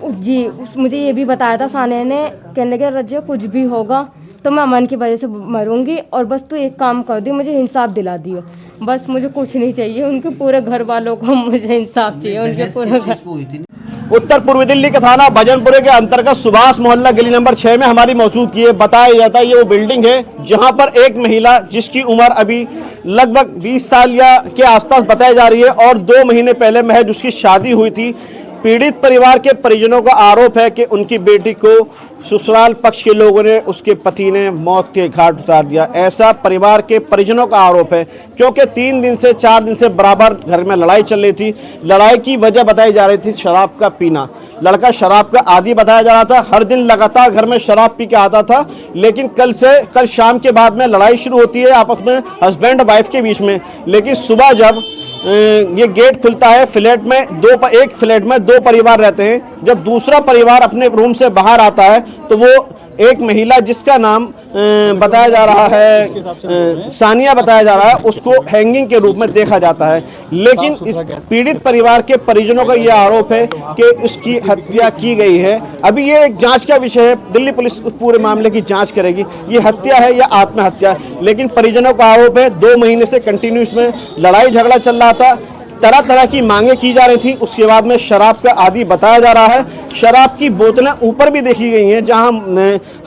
जी मुझे ये भी बताया था सानिया ने, कहने लगे रजिया कुछ भी होगा तो मैं अमन की वजह से मरूंगी और बस तू एक काम कर दी, मुझे इंसाफ दिला दियो, बस मुझे कुछ नहीं चाहिए, उनके पूरे घर वालों को मुझे इंसाफ चाहिए, उनके पूरे घर। उत्तर पूर्वी दिल्ली के थाना भजनपुरे के अंतर्गत सुभाष मोहल्ला गली नंबर 6 में हमारी मौजूदगी है। बताया जाता है ये वो बिल्डिंग है जहां पर एक महिला जिसकी उम्र अभी लगभग 20 साल या के आसपास बताई जा रही है और 2 महीने पहले महज उसकी शादी हुई थी। पीड़ित परिवार के परिजनों का आरोप है कि उनकी बेटी को ससुराल पक्ष के लोगों ने, उसके पति ने मौत के घाट उतार दिया, ऐसा परिवार के परिजनों का आरोप है। क्योंकि 3 दिन से 4 दिन से बराबर घर में लड़ाई चल रही थी। लड़ाई की वजह बताई जा रही थी शराब का पीना। लड़का शराब का आदी बताया जा रहा था, हर दिन लगातार घर में शराब पी के आता था। लेकिन कल शाम के बाद में लड़ाई शुरू होती है आपस में हस्बैंड वाइफ के बीच में। लेकिन सुबह जब ये गेट खुलता है, फ्लैट में एक फ्लैट में 2 परिवार रहते हैं। जब दूसरा परिवार अपने रूम से बाहर आता है तो वो एक महिला जिसका नाम बताया जा रहा है सानिया बताया जा रहा है, उसको हैंगिंग के रूप में देखा जाता है। लेकिन इस पीड़ित परिवार के परिजनों का यह आरोप है कि उसकी हत्या की गई है। अभी ये एक जांच का विषय है, दिल्ली पुलिस पूरे मामले की जांच करेगी, ये हत्या है या आत्महत्या। लेकिन परिजनों का आरोप है 2 महीने से कंटिन्यू इसमें लड़ाई झगड़ा चल रहा था, तरह तरह की मांगे की जा रही थी। उसके बाद में शराब का आदी बताया जा रहा है। शराब की बोतलें ऊपर भी देखी गई हैं, जहां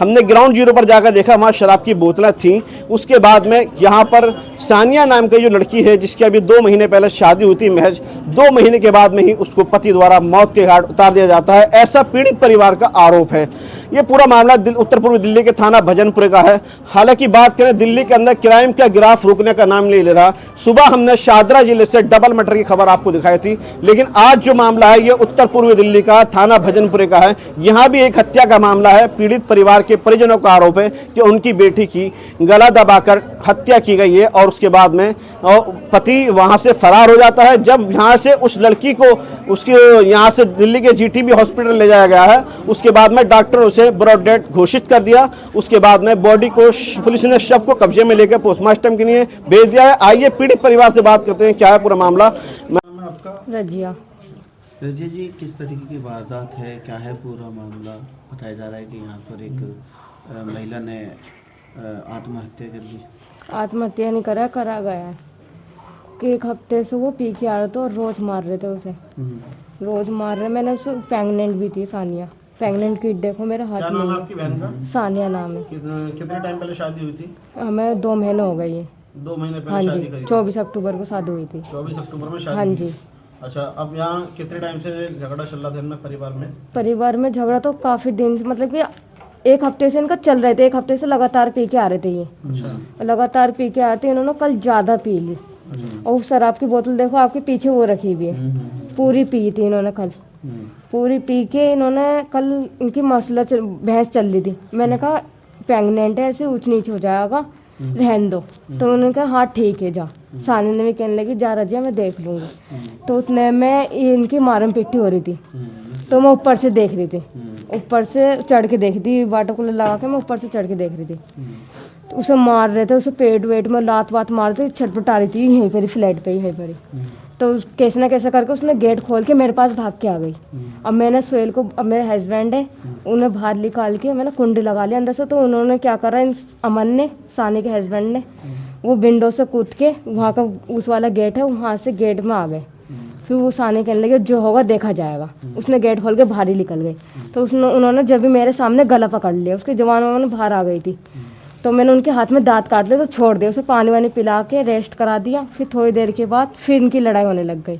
हमने ग्राउंड जीरो पर जाकर देखा वहां शराब की बोतलें थीं। उसके बाद में यहां पर सानिया नाम की जो लड़की है जिसकी अभी 2 महीने पहले शादी हुई थी, महज 2 महीने के बाद में ही उसको पति द्वारा मौत के घाट उतार दिया जाता है, ऐसा पीड़ित परिवार का आरोप है। ये पूरा मामला उत्तर पूर्वी दिल्ली के थाना भजनपुरे का है। हालांकि बात करें दिल्ली के अंदर क्राइम का ग्राफ रुकने का नाम नहीं ले रहा। सुबह हमने शादरा जिले से डबल मर्डर की खबर आपको दिखाई थी, लेकिन आज जो मामला है ये उत्तर पूर्वी दिल्ली का थाना भजनपुरे का है। यहाँ भी एक हत्या का मामला है। पीड़ित परिवार के परिजनों का आरोप है कि उनकी बेटी की गला दबाकर हत्या की गई है और उसके बाद में पति वहां से फरार हो जाता है। जब यहाँ से उस लड़की को उसके यहाँ से दिल्ली के जीटीबी हॉस्पिटल ले जाया गया है, उसके बाद में डॉक्टर उसे ब्रॉड डेड घोषित कर दिया। उसके बाद में बॉडी को पुलिस ने शव को कब्जे में लेकर पोस्टमार्टम के लिए भेज दिया है। आइए पीड़ित परिवार से बात करते हैं, क्या है पूरा मामला। रजिया जी, किस तरीके की वारदात है, क्या है पूरा मामला? बताया जा रहा है कि यहाँ पर एक महिला ने आत्महत्या कर दी। आत्महत्या नहीं करा गया है कि 1 हफ्ते से वो पी के आ रहे थे और रोज मार रहे थे उसे, रोज मार रहे। मैंने उसे प्रेग्नेंट भी थी, सानिया प्रेग्नेंट किट देखो मेरे हाथ में। आपकी बहन का सानिया नाम है। कितने टाइम पहले शादी हुई थी? हमें 2 महीने हो गए ये। 2 महीने हाँ पहले जी, शादी करी? 24 अक्टूबर को शादी हुई थी। 24 अक्टूबर में शादी? हाँ जी। अच्छा, अब यहाँ कितने टाइम से झगड़ा चल रहा था इनमें परिवार में झगड़ा तो काफी दिन से, मतलब कि 1 हफ्ते से इनका चल रहे थे। 1 हफ्ते से लगातार पी के आ रहे थे ये। अच्छा। लगातार पी के आ रहे थे। इन्होंने कल ज्यादा पी ली और शराब की बोतल देखो आपके पीछे वो रखी हुई है, पूरी पी थी इन्होंने कल। पूरी पी के इन्होंने कल, इनकी मसला बहस चल रही थी। मैंने कहा प्रेग्नेंट है, ऐसे ऊंच नीच हो जाएगा, रहने दो। तो उन्होंने कहा हाँ ठीक है जा। सानी ने भी कहने लगी जा रजिया मैं देख लूँगी। तो उतने में इनकी मारम पिट्टी हो रही थी, तो मैं ऊपर से देख रही थी, ऊपर से चढ़ के देख रही थी, वाटर कूलर लगा के मैं ऊपर से चढ़ के देख रही थी। तो उसे मार रहे थे, उसे पेट वेट में लात वात मार रहे थे, छटपटा रही थी यहीं पर फ्लैट पे यहीं पर। तो कैसे ना कैसे करके उसने गेट खोल के मेरे पास भाग के आ गई। अब मैंने सोहेल को, अब मेरे हस्बैंड है, उन्हें बाहर निकाल के मैंने कुंडी लगा लिया अंदर से। तो उन्होंने क्या करा, अमन ने, सानी के हस्बैंड ने, वो विंडो से कूद के वहाँ का उस वाला गेट है वहाँ से गेट में आ गए। फिर वो सानी कहने लगे जो होगा देखा जाएगा। उसने गेट खोल के बाहर ही निकल गए। तो उन्होंने जब भी मेरे सामने गला पकड़ लिया, उसके जवान में बाहर आ गई थी। तो मैंने उनके हाथ में दांत काट लिए तो छोड़ दिया, उसे पानी वानी पिला के रेस्ट करा दिया। फिर थोड़ी देर के बाद फिर इनकी लड़ाई होने लग गई।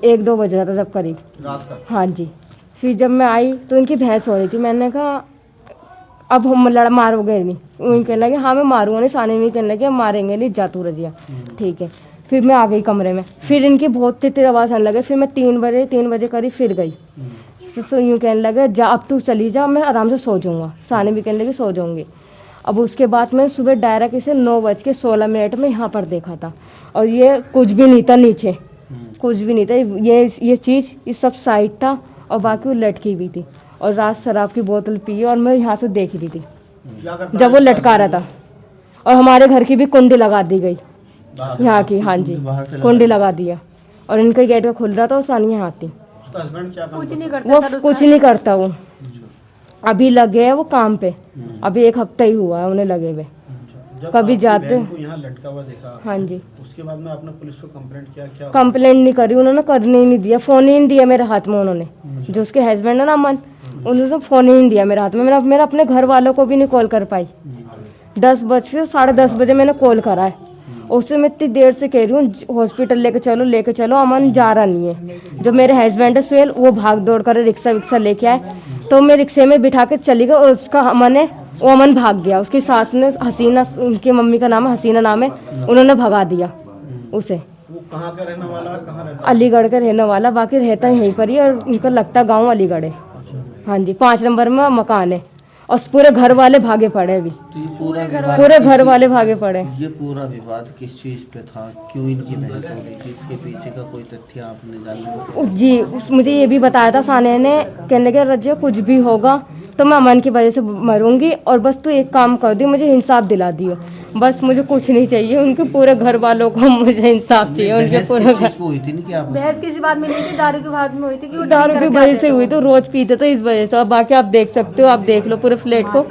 1-2 बज रहा था जब करीब रात का। हाँ जी। फिर जब मैं आई तो इनकी भैंस हो रही थी। मैंने कहा अब हम मारोगे नहीं? उन्हें कहने लगे हाँ मैं मारूंगा नहीं। सानी में कहने लगे मारेंगे नहीं, जा तू रजिया, ठीक है। फिर मैं आ गई कमरे में, फिर इनकी बहुत तेज आवाज़ आने लगे। फिर मैं 3 बजे करीब फिर गई। तो यूँ कहने लगे जा अब तू चली जा, मैं आराम से सो जाऊँगा। सानी भी कहने लगी सो जाऊँगी। अब उसके बाद मैं सुबह डायरेक्ट इसे 9:16 में यहाँ पर देखा था और ये कुछ भी नहीं था नीचे, कुछ भी नहीं था। ये चीज़ ये सब साइड था और बाकी वो लटकी भी थी। और रात शराब की बोतल पी और मैं यहाँ से देख रही थी जब वो लटका रहा था। और हमारे घर की भी कुंडी लगा दी गई यहाँ की। हाँ जी, कुंडी लगा दिया और इनका गेट खुल रहा था और सानी यहाँ थी। तो हस्बैंड क्या काम कुछ नहीं करता वो सर कुछ नहीं करता वो, अभी लगे है वो काम पे, अभी एक हफ्ता ही हुआ है उन्हें लगे हुए। जब कभी आपकी जाते बहन को यहाँ लटका हुआ देखा, हाँ जी, उसके बाद में आपने पुलिस को कंप्लेंट किया क्या? कंप्लेंट नहीं करी उन्होंने, करने ही नहीं दिया, फोन ही नहीं दिया मेरे हाथ में उन्होंने। जो उसके हस्बैंड है ना अमन, उन्होंने फोन ही नहीं दिया मेरे हाथ में। मेरा अपने घर वालों को भी नहीं कॉल कर पाई। 10 बजे से 10:30 बजे मैंने कॉल करा है, उससे मैं इतनी देर से कह रही हूँ हॉस्पिटल लेके चलो, अमन जा रहा नहीं है। जब मेरे हस्बैंड है सुहेल, वो भाग दौड़ कर रिक्शा विक्शा लेके आए, तो मैं रिक्शे में बिठा के चली गई और उसका अमन है वो अमन भाग गया। उसकी सास ने हसीना, उनकी मम्मी का नाम है हसीना नाम है, उन्होंने भगा दिया उसे। वो कहाँ का रहने वाला है, कहाँ रहता अलीगढ़ का रहने वाला, बाकी रहता यहीं पर ही, और उनका लगता गांव अलीगढ़ है। हाँ जी, 5 नंबर में मकान है, और पूरे घर वाले भागे पड़े अभी, तो ये पूरा विवाद पूरे घर वाले भागे पड़े। ये पूरा विवाद किस चीज पे था, क्यों इनकी बहस हो रही थी, इसके पीछे का कोई तथ्य आपने जाना? जी मुझे ये भी बताया था सानिया ने, कहने के रज्जो कुछ भी होगा तो मैं अमन की वजह से मरूंगी, और बस तू एक काम कर दियो, मुझे इंसाफ दिला दियो, बस मुझे कुछ नहीं चाहिए, उनके पूरे घर वालों को मुझे इंसाफ चाहिए। उनके बहस पूरे किस घर चीज पे हुई थी नहीं कि आप बहस किसी बात में नहीं थी, दारू की बात में हुई थी कि वो दारू की वजह से हुई, तो रोज पीते थे इस वजह से। और बाकी आप देख सकते हो, आप देख लो पूरे फ्लैट को,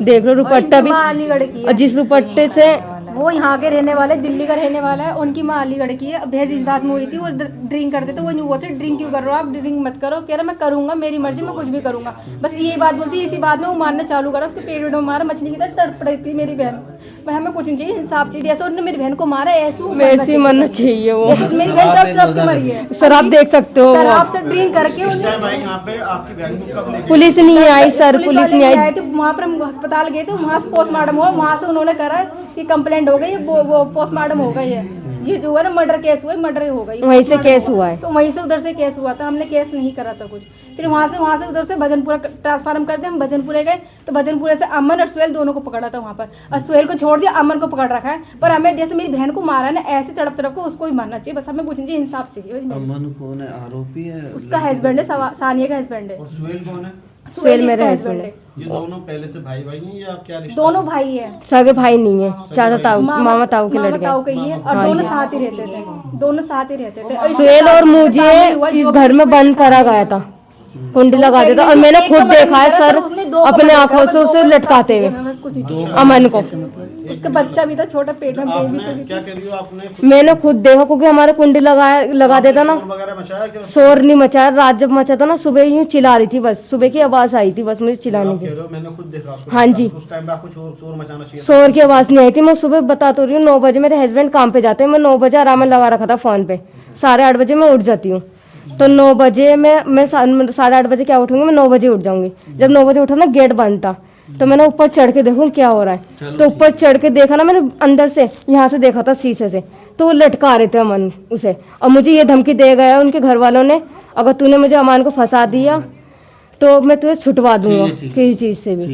देख लो रुपट्टा भी, माँ अलीगढ़ की और है, जिस रुपट्टे से वो यहाँ के रहने वाले, दिल्ली का रहने वाला है, उनकी माँ अलीगढ़ की है। बहस इस बात में हुई थी, वो ड्रिंक करते थे, वो नहीं बोलते ड्रिंक क्यों कर रहे हो आप, ड्रिंक मत करो। कह रहा मैं करूंगा, मेरी मर्जी, मैं कुछ भी करूंगा, बस यही बात बोलती। इसी बात में वो मारना चालू करा, उसके पेट में मारा, मछली की तरह तड़प रही थी मेरी बहन। भाई हमें कुछ नहीं चाहिए, इंसाफ चाहिए। ऐसे उन्होंने मेरी बहन को मारा, ऐसे वो वैसे मरना चाहिए वो। जैसे मेरी बहन तड़प तड़प के मरी है, सर आप देख सकते हो, शराब से ड्रिंक करके उन्हें। भाई यहाँ पे आपकी बहन को कब लेके पुलिस नहीं आई सर, पुलिस वाले नहीं आई। आए थे, वहाँ पर हम अस्पताल गए थे, वहाँ से पोस्टमार्टम हुआ, वहाँ से उन्होंने करा कि कंप्लेंट हो गई, वो पोस्टमार्टम हो गई है, ये जो है ना मर्डर केस हुआ है, मर्डर हो गई, वहीं से केस हुआ है। तो वहीं से उधर से केस हुआ था, हमने केस नहीं करा था कुछ। फिर वहाँ से उधर से भजनपुरा ट्रांसफार्म कर दिया, हम भजनपुरे गए, तो भजनपुरे से अमन और सुहेल दोनों को पकड़ा था वहाँ पर, और सुहेल को छोड़ दिया, अमन को पकड़ रखा है। पर हमें जैसे मेरी बहन को मारा ना, ऐसे तड़प तड़प को उसको भी मारना चाहिए, बस हमें कुछ नहीं चाहिए, इंसाफ चाहिए। अमन कौन है, आरोपी है? उसका हस्बैंड है, सानिया का हस्बैंड है, और सुहेल कौन है? सुहेल मेरे इसका हस्बैंड है। ये दोनों पहले से भाई भाई हैं या क्या रिश्ता? दोनों भाई है, सगे भाई नहीं है, चाचा ताऊ, मामा ताऊ के लड़के। ताऊ के ही है, और दोनों साथ ही रहते थे, दोनों साथ ही रहते थे। सुहेल और मुझे इस घर में बंद करा गया था, कुंडी लगा देता, और मैंने खुद देखा है सर अपने आंखों से उसे लटकाते हुए अमन को। उसका बच्चा भी था छोटा, पेट में बेबी आपने तो। क्या कह रही हो आपने? मैंने खुद देखा, क्योंकि हमारे कुंडी लगा देता ना, शोर वगैरह मचाया क्या? शोर नहीं मचाया। रात जब मचा था ना, सुबह यूं चिल्ला रही थी, बस सुबह की आवाज आई थी बस मुझे चिल्लाने आप की। कह रहे हो मैंने खुद देखा आपको? हाँ जी, उस टाइम पे आपको शोर मचाना चाहिए था। शोर की आवाज नहीं आई थी। मैं सुबह बता तो रही हूँ, 9 बजे मेरे हस्बैंड काम पे जाते हैं, मैं 9 बजे आराम लगा रखा था फोन पे, 8:30 बजे मैं उठ जाती हूँ। तो 9 बजे मैं 8:30 बजे क्या उठूंगी, मैं 9 बजे उठ जाऊंगी। जब 9 बजे उठा ना, गेट बंद था, तो मैंने ऊपर चढ़ के देखूं क्या हो रहा है। तो ऊपर चढ़ के देखा ना मैंने, अंदर से यहाँ से देखा था शीशे से, तो वो लटका रहे थे अमन उसे, और मुझे ये धमकी दे गया उनके घर वालों ने, अगर तूने मुझे अमान को फंसा दिया तो मैं तुझे छुटवा दूंगा किसी चीज से भी।